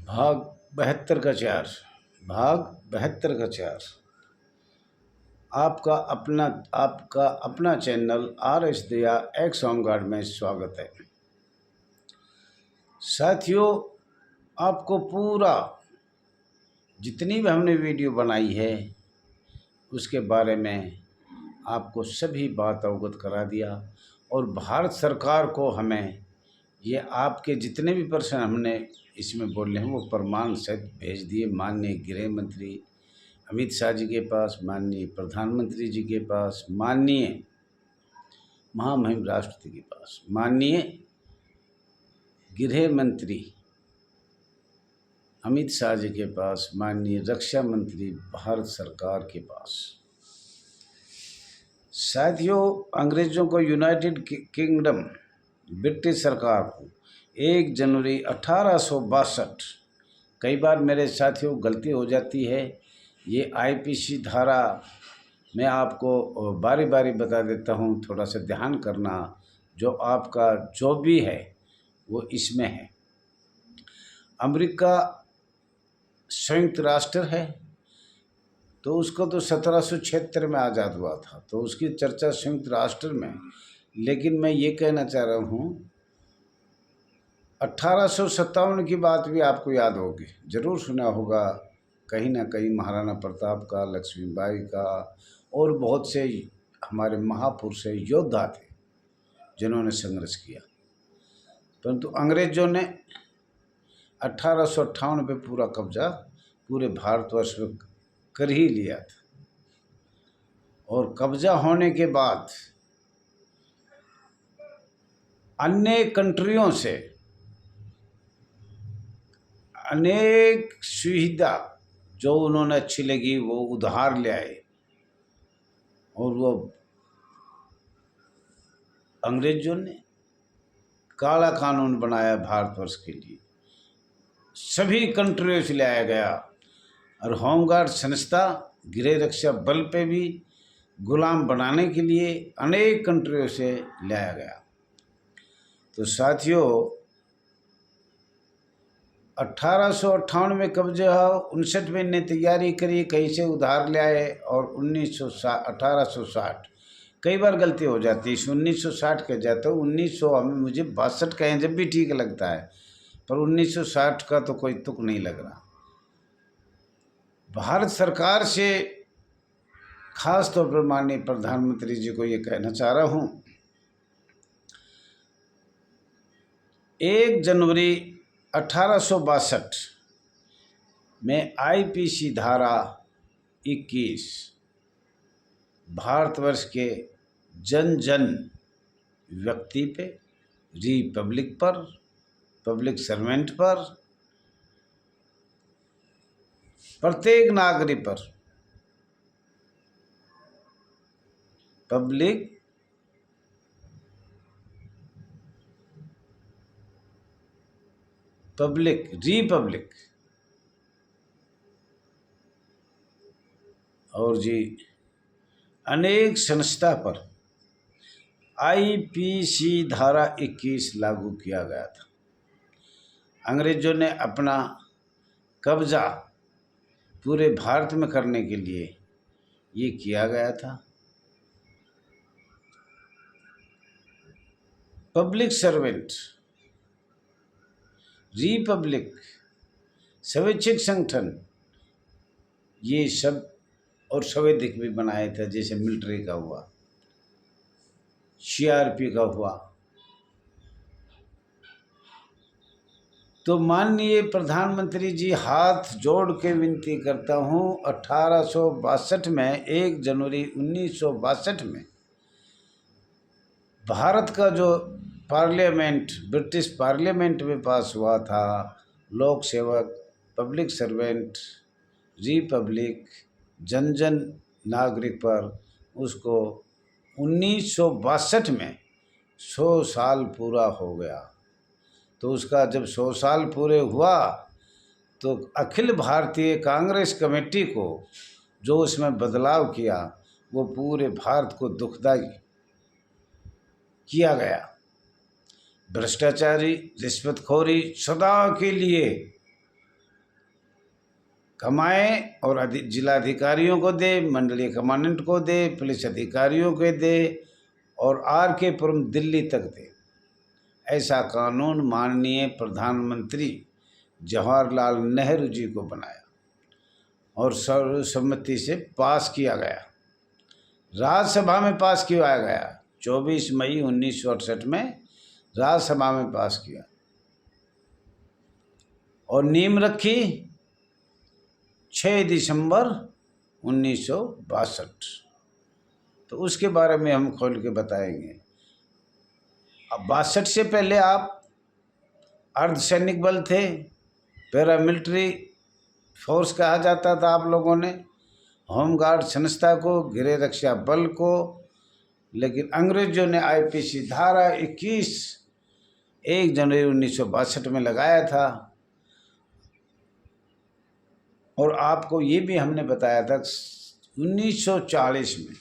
भाग 72 का 4। भाग 72 का 4। आपका अपना चैनल RS दिया एक्स होमगार्ड में स्वागत है। साथियों, आपको पूरा जितनी भी हमने वीडियो बनाई है उसके बारे में आपको सभी बात अवगत करा दिया और भारत सरकार को हमें ये आपके जितने भी प्रश्न हमने इसमें बोले हैं वो प्रमाण सहित भेज दिए माननीय गृह मंत्री अमित शाह जी के पास, माननीय प्रधानमंत्री जी के पास, माननीय महामहिम राष्ट्रपति के पास, माननीय गृह मंत्री अमित शाह जी के पास, माननीय रक्षा मंत्री भारत सरकार के पास। साथियों, अंग्रेज़ों को यूनाइटेड किंगडम ब्रिटिश सरकार को 1 जनवरी 1862, कई बार मेरे साथियों गलती हो जाती है, ये IPC धारा मैं आपको बारी बारी बता देता हूँ, थोड़ा सा ध्यान करना। जो आपका जो भी है वो इसमें है। अमेरिका संयुक्त राष्ट्र है तो उसको तो 1776 में आज़ाद हुआ था, तो उसकी चर्चा संयुक्त राष्ट्र में। लेकिन मैं ये कहना चाह रहा हूँ 1857 की बात भी आपको याद होगी, ज़रूर सुना होगा कहीं ना कहीं, महाराणा प्रताप का, लक्ष्मीबाई का और बहुत से हमारे महापुरुष योद्धा थे जिन्होंने संघर्ष किया। परंतु अंग्रेज़ों ने 1858 पे पूरा कब्जा पूरे भारतवर्ष में कर ही लिया था। और कब्जा होने के बाद अन्य कंट्रियों से अनेक सुविधा जो उन्होंने अच्छी लगी वो उधार ले आए और वो अंग्रेज़ों ने काला कानून बनाया भारतवर्ष के लिए, सभी कंट्रियों से लाया गया। और होमगार्ड संस्था गृह रक्षा बल पे भी गुलाम बनाने के लिए अनेक कंट्रियों से लाया गया। तो साथियों, 1858 में कब्जा, 59 में ने तैयारी करी, कहीं से उधार ले आए और 1860, कई बार गलती हो जाती है, 1960 कह जाता हूँ, 1900 हमें मुझे 62 कहें जब भी ठीक लगता है, पर 1960 का तो कोई तुक नहीं लग रहा। भारत सरकार से खास तौर पर माननीय प्रधानमंत्री जी को ये कहना चाह रहा हूँ, 1 जनवरी 1862 में IPC धारा 21 भारतवर्ष के जन जन व्यक्ति पे, रिपब्लिक पर, पब्लिक सर्वेंट पर, प्रत्येक नागरिक पर, रिपब्लिक और जी अनेक संस्था पर IPC धारा 21 लागू किया गया था। अंग्रेज़ों ने अपना कब्जा पूरे भारत में करने के लिए ये किया गया था। पब्लिक सर्वेंट, रिपब्लिक, स्वैच्छिक संगठन, ये सब और संवैधानिक भी बनाए थे, जैसे मिलिट्री का हुआ, CRP का हुआ। तो माननीय प्रधानमंत्री जी, हाथ जोड़ के विनती करता हूँ, 1862 में 1 जनवरी 1962 में भारत का जो पार्लियामेंट, ब्रिटिश पार्लियामेंट में पास हुआ था, लोक सेवक, पब्लिक सर्वेंट, रिपब्लिक, जन जन नागरिक पर, उसको 1962 में 100 साल पूरा हो गया। तो उसका जब 100 साल पूरे हुआ तो अखिल भारतीय कांग्रेस कमेटी को जो उसमें बदलाव किया वो पूरे भारत को दुखदाई किया गया। भ्रष्टाचारी, रिश्वतखोरी सदा के लिए कमाएं और जिलाधिकारियों को दे, मंडलीय कमांडेंट को दे, पुलिस अधिकारियों को दे और RK पुरम दिल्ली तक दे। ऐसा कानून माननीय प्रधानमंत्री जवाहरलाल नेहरू जी को बनाया और सर्वसम्मति से पास किया गया, राज्यसभा में पास किया गया। 24 मई 1968 में राज्यसभा में पास किया और नींव रखी 6 दिसंबर 1962। तो उसके बारे में हम खोल के बताएंगे। अब 62 से पहले आप अर्धसैनिक बल थे, पैरामिलिट्री फोर्स कहा जाता था आप लोगों ने, होमगार्ड संस्था को, गृह रक्षा बल को। लेकिन अंग्रेजों ने IPC धारा 21 1 जनवरी 1962 में लगाया था। और आपको ये भी हमने बताया था 1940 में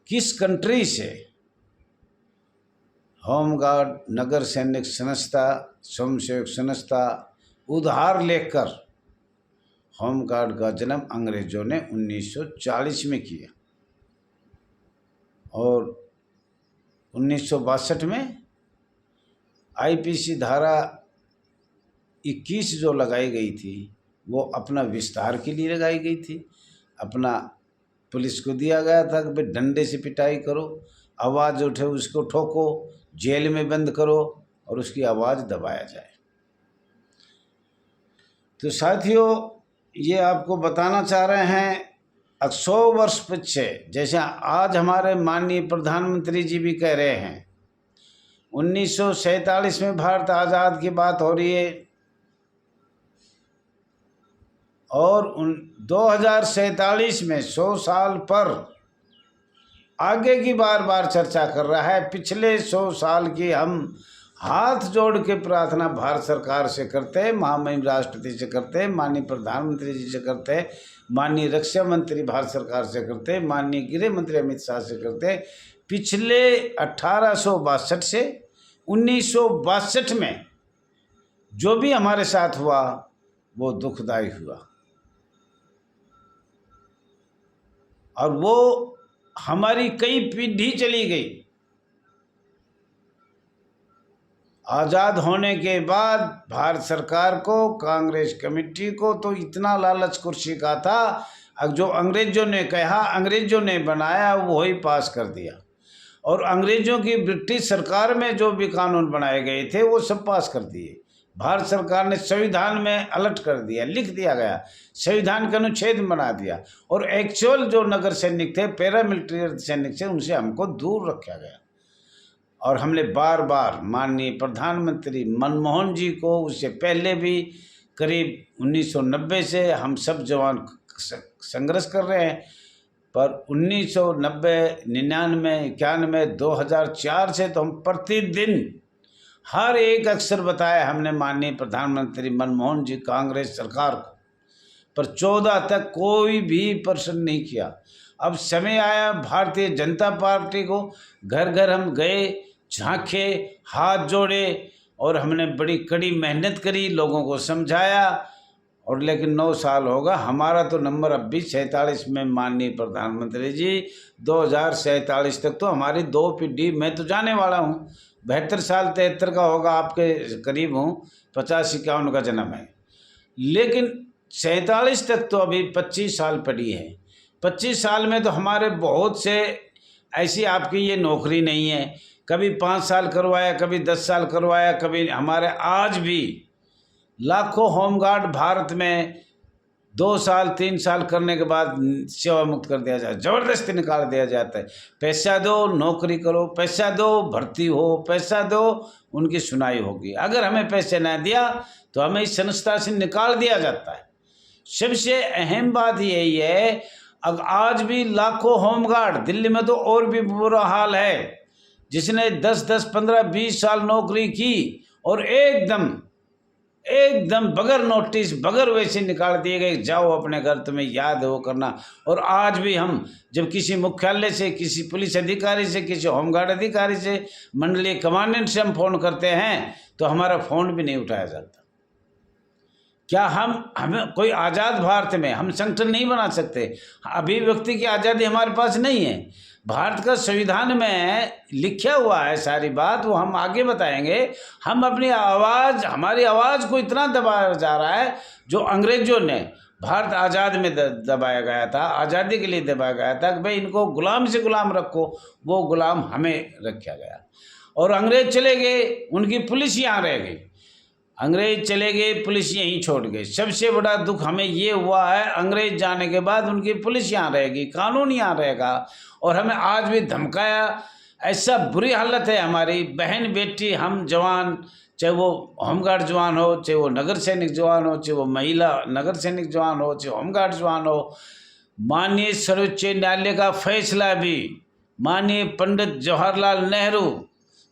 किस कंट्री से होमगार्ड, नगर सैनिक संस्था, स्वयंसेवक संस्था उधार लेकर होमगार्ड का जन्म अंग्रेजों ने 1940 में किया और 1962 में IPC धारा 21 जो लगाई गई थी वो अपना विस्तार के लिए लगाई गई थी। अपना पुलिस को दिया गया था कि भाई डंडे से पिटाई करो, आवाज़ उठे उसको ठोको, जेल में बंद करो और उसकी आवाज़ दबाया जाए। तो साथियों, ये आपको बताना चाह रहे हैं 100 वर्ष पीछे, जैसे आज हमारे माननीय प्रधानमंत्री जी भी कह रहे हैं 1947 में भारत आज़ाद की बात हो रही है और 2047 में 100 साल पर आगे की बार बार चर्चा कर रहा है। पिछले 100 साल की हम हाथ जोड़ के प्रार्थना भारत सरकार से करते हैं, महामहिम राष्ट्रपति से करते हैं, माननीय प्रधानमंत्री जी से करते हैं, माननीय रक्षा मंत्री भारत सरकार से करते हैं, माननीय गृह मंत्री अमित शाह से करते हैं। पिछले 1862 से 1962 में जो भी हमारे साथ हुआ वो दुखदाई हुआ और वो हमारी कई पीढ़ी चली गई। आज़ाद होने के बाद भारत सरकार को, कांग्रेस कमेटी को तो इतना लालच कुर्सी का था, अब जो अंग्रेजों ने कहा, अंग्रेजों ने बनाया, वो ही पास कर दिया। और अंग्रेजों की ब्रिटिश सरकार में जो भी कानून बनाए गए थे वो सब पास कर दिए। भारत सरकार ने संविधान में अलर्ट कर दिया, लिख दिया गया, संविधान का अनुच्छेद बना दिया और एक्चुअल जो नगर सैनिक थे, पैरामिलिट्री सैनिक थे, उनसे हमको दूर रखा गया। और हमने बार बार माननीय प्रधानमंत्री मनमोहन जी को, उससे पहले भी करीब 1990 से हम सब जवान संघर्ष कर रहे हैं, पर 1990, 99, 91, 2004 से तो हम प्रतिदिन हर एक अक्षर बताया हमने माननीय प्रधानमंत्री मनमोहन जी, कांग्रेस सरकार को, पर 14 तक कोई भी प्रश्न नहीं किया। अब समय आया भारतीय जनता पार्टी को, घर घर हम गए, झांके, हाथ जोड़े और हमने बड़ी कड़ी मेहनत करी, लोगों को समझाया। और लेकिन 9 साल होगा, हमारा तो नंबर अब भी 47 में माननीय प्रधानमंत्री जी 2047 तक तो हमारी 2 पीढ़ी, मैं तो जाने वाला हूँ, 72 साल 73 का होगा, आपके करीब हूँ, 50-51 का जन्म है, लेकिन 47 तक तो अभी 25 साल पड़ी है। 25 साल में तो हमारे बहुत से ऐसी, आपकी ये नौकरी नहीं है, कभी 5 साल करवाया, कभी 10 साल करवाया, कभी हमारे आज भी लाखों होमगार्ड भारत में 2 साल 3 साल करने के बाद सेवा मुक्त कर दिया जाए, ज़बरदस्ती निकाल दिया जाता है। पैसा दो, नौकरी करो, पैसा दो, भर्ती हो, पैसा दो, उनकी सुनाई होगी। अगर हमें पैसे ना दिया तो हमें इस संस्था से निकाल दिया जाता है। सबसे अहम बात यही है, अब आज भी लाखों होमगार्ड, दिल्ली में तो और भी बुरा हाल है, जिसने 10-10, 15, 20 साल नौकरी की और एकदम बगैर नोटिस, बगैर वैसे निकाल दिए गए, जाओ अपने घर, तुम्हें याद है वो करना। और आज भी हम जब किसी मुख्यालय से, किसी पुलिस अधिकारी से, किसी होमगार्ड अधिकारी से, मंडलीय कमांडेंट से हम फ़ोन करते हैं तो हमारा फ़ोन भी नहीं उठाया जाता। क्या हमें कोई आज़ाद भारत में हम संगठन नहीं बना सकते? अभिव्यक्ति की आज़ादी हमारे पास नहीं है। भारत का संविधान में लिखा हुआ है सारी बात, वो हम आगे बताएंगे। हम अपनी आवाज़, हमारी आवाज़ को इतना दबाया जा रहा है, जो अंग्रेजों ने भारत आज़ाद में दबाया गया था, आज़ादी के लिए दबाया गया था कि भाई इनको गुलाम से गुलाम रखो, वो गुलाम हमें रखा गया। और अंग्रेज चले गए, उनकी पुलिस यहाँ रह गई। अंग्रेज चले गए, पुलिस यहीं छोड़ गई। सबसे बड़ा दुख हमें ये हुआ है, अंग्रेज जाने के बाद उनकी पुलिस यहाँ रहेगी, कानून यहाँ रहेगा, और हमें आज भी धमकाया। ऐसा बुरी हालत है हमारी। बहन बेटी, हम जवान, चाहे वो होमगार्ड जवान हो, चाहे वो नगर सैनिक जवान हो, चाहे वो महिला नगर सैनिक जवान हो, चाहे होमगार्ड जवान हो, माननीय सर्वोच्च न्यायालय का फैसला भी, माननीय पंडित जवाहरलाल नेहरू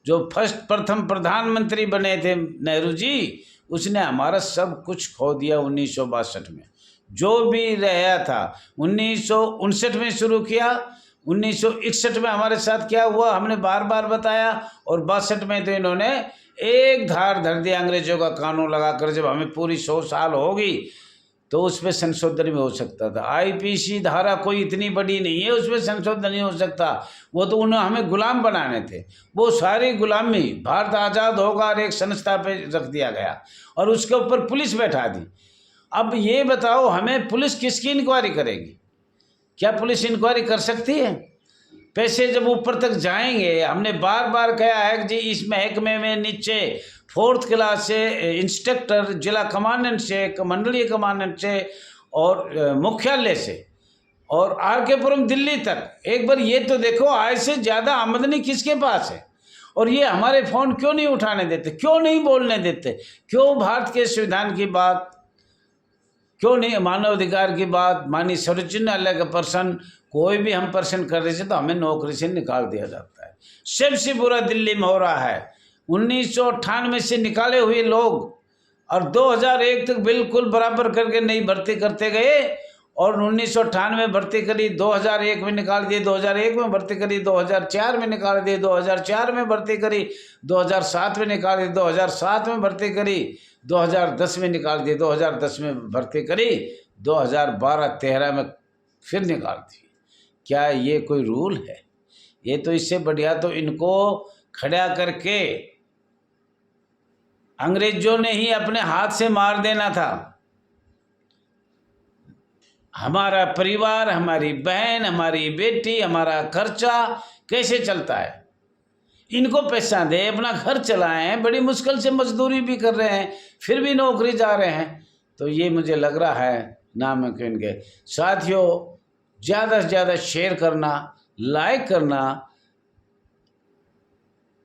जो प्रथम प्रधानमंत्री बने थे, नेहरू जी, उसने हमारा सब कुछ खो दिया 1962 में। जो भी रहा था 1959 में शुरू किया, 1961 में हमारे साथ क्या हुआ हमने बार बार बताया, और 62 में तो इन्होंने एक धार धर दिया अंग्रेजों का कानून लगाकर। जब हमें पूरी 100 साल होगी तो उसमें संशोधन भी हो सकता था। आईपीसी धारा कोई इतनी बड़ी नहीं है, उसमें संशोधन नहीं हो सकता। वो तो उन्हें हमें गुलाम बनाने थे। वो सारी गुलामी, भारत आज़ाद होगा और एक संस्था पे रख दिया गया और उसके ऊपर पुलिस बैठा दी। अब ये बताओ, हमें पुलिस किसकी इंक्वायरी करेगी? क्या पुलिस इंक्वायरी कर सकती है? पैसे जब ऊपर तक जाएंगे, हमने बार बार कहा है कि जी इस महकमे में नीचे 4th क्लास से इंस्पेक्टर, जिला कमांडेंट से, मंडलीय कमांडेंट से और मुख्यालय से और आर.के.पुरम दिल्ली तक, एक बार ये तो देखो आय से ज़्यादा आमदनी किसके पास है? और ये हमारे फ़ोन क्यों नहीं उठाने देते, क्यों नहीं बोलने देते, क्यों भारत के संविधान की बात, क्यों नहीं मानव अधिकार की बात, माननीय सर्वोच्च न्यायालय का पर्सन, कोई भी हम पर्सन कर रहे थे तो हमें नौकरी से निकाल दिया जाता है। सबसे बुरा दिल्ली में हो रहा है। 1998 से निकाले हुए लोग और 2001 तक बिल्कुल बराबर करके नहीं भर्ती करते गए, और 1998 में भर्ती करी, 2001 में निकाल दिए, 2001 में भर्ती करी, 2004 में निकाल दिए, 2004 में भर्ती करी, 2007 में निकाल दिए, 2007 में भर्ती करी, 2010 में निकाल दिए, 2010 में भर्ती करी, 2012-13 में फिर निकाल दी। क्या ये कोई रूल है? ये तो इससे बढ़िया तो इनको खड़ा करके अंग्रेजों ने ही अपने हाथ से मार देना था। हमारा परिवार, हमारी बहन, हमारी बेटी, हमारा खर्चा कैसे चलता है? इनको पैसा दे, अपना घर चलाएं, बड़ी मुश्किल से मजदूरी भी कर रहे हैं, फिर भी नौकरी जा रहे हैं। तो ये मुझे लग रहा है नामुमकिन के। साथियों, ज़्यादा से ज़्यादा शेयर करना, लाइक करना,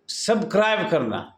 सब्सक्राइब करना।